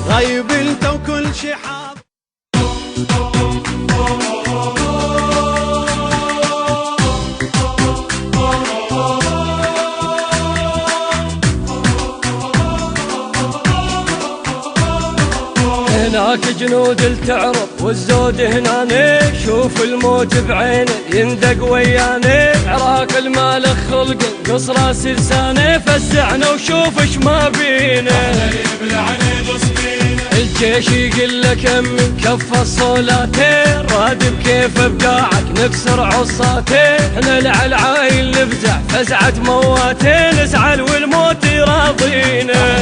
غايب انت وكل شي حاضر. هناك جنود التعرض والزود هنا نشوف الموت بعينه يندق وياني. عراق المالك خلق قصره سلسانه فزعنا وشوف اش ما بينا. الجيش يقول لك من كف الصولاتين راد بكيف بقاعك نكسر عصاتين. احنا العلايل نفزع فزعة مواتين نزعل والموت يراضينا.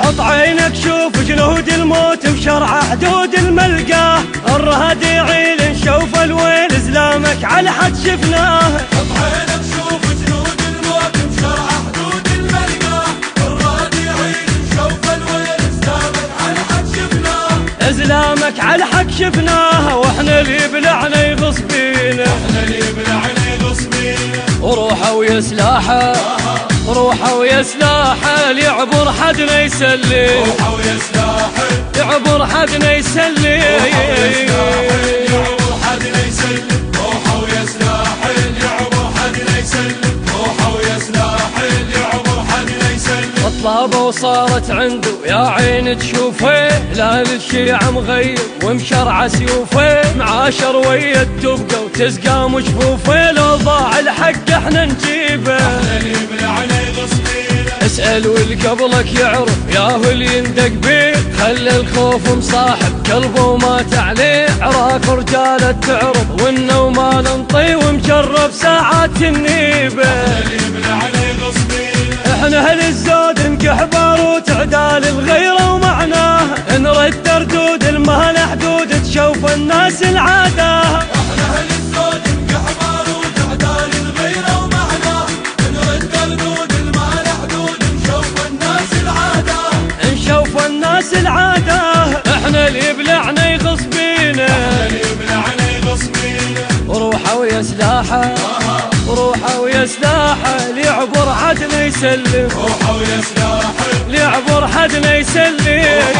حط عينك شوف جنود الموت بشرع حدود الملقاه. الرهد يعيل نشوف الويل زلامك على حد شفناه. حط عينك شوف جنود الموت بشرع حدود الملقاه. الرهد يعيل نشوف الويل زلامك على حد شفناه. زلامك على حق شفناه واحنا اللي بلعنا يغص بينا. احنا اللي بلعنا يغص بينا. وروحه ويا سلاحه روحه ويا سلاحه ليعبر حدنا يسلي. روحه ويا سلاحه يعبر حدنا يسلي. يعبر حدنا يسلم. روحه ويا سلاحه يعبر حدنا يسلم. روحه ويا سلاحه يعبر حدنا يسلم. الطلابة وصارت عنده يا عين تشوفه. هلال الشيعة مغيب ومشرع سيوفه. معاشر ويا التبقى وتسقى مجفوفه. لو ضاع الحق احنا نجيبه. احنا اللي بلعنا يغص بينا. اسأل واللي قبلك يعرف ياهو اللي يندق بيه. خلى الخوف مصاحب قلبه ومات عليه. عراق رجالة تعرض والنوم ما ننطي ومجرب ساعات النيبة. احنا اللي بلعنا يغص بينا. احنا اهل الزود نكح باروت عدال الغيرة ومعناه. نرد ردود المهل حدود تشوف الناس العادة. احنا اهل الزود نكح باروت عدال الغيرة ومعناه. نرد ردود المال حدود نشوف الناس العادة. نشوف الناس العادة. احنا اللي بلعنا يغص بينا. احنا اللي بلعنا يغص بينا. وروحه ويا سلاحه روحه ويا سلاحه ليعبر حدنا يسلم. روحه ويا سلاحه ليعبر حدنا يسلم. يعبر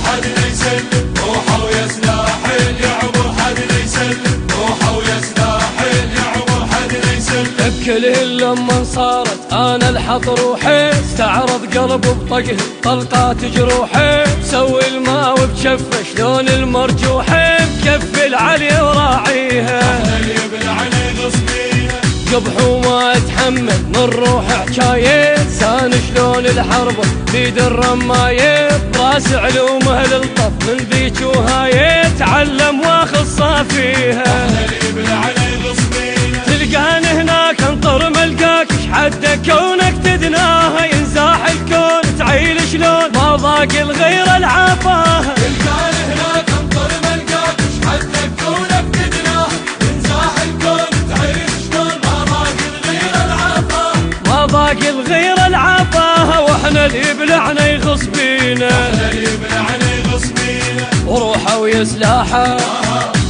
حدنا يسلم. روحه ويا سلاحه يعبر حدنا يسلم. روحه ويا سلاحه يعبر حدنا يسلم. بكلهن لما صارت انا الحط روحي. استعرض قلب بطقه طلقات جروحي. سوي الماء وبشفه شلون المرجوحي. مكفل علي وراعيها. احنا اللي بلعنا يغص بينا. قبح وما اتحمل من روح حكايه. سان شلون الحرب بيد الرمايه. براس علومه للطف من ذيك وهايه. تعلم واخص فيها. احنا اللي بلعنا يغص بينا. تلقاني هناك انطر ملقاك اش حد كونك تدناه. ينزاح الكون تعيل شلون ما ضاق الغير العافاه. تلقاني هناك انطر ملقاك اش حدك كونك تدناه. ينزاح الكون تعيش شلون ما ضاق الغير العافاه. ما ضاق الغير العافاه واحنا اللي بلعنا يغص بينا. احنا اللي بلعنا يغص بينا. وروحه ويا سلاحه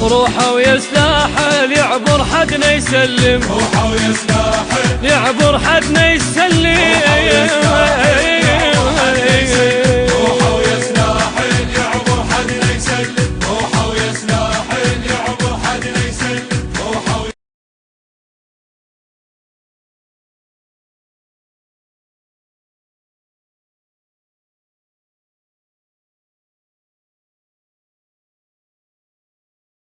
روحه ويا سلاحه ليعبر حدنا يسلم. روحه ويا سلاحه ليعبر حدنا يسلم.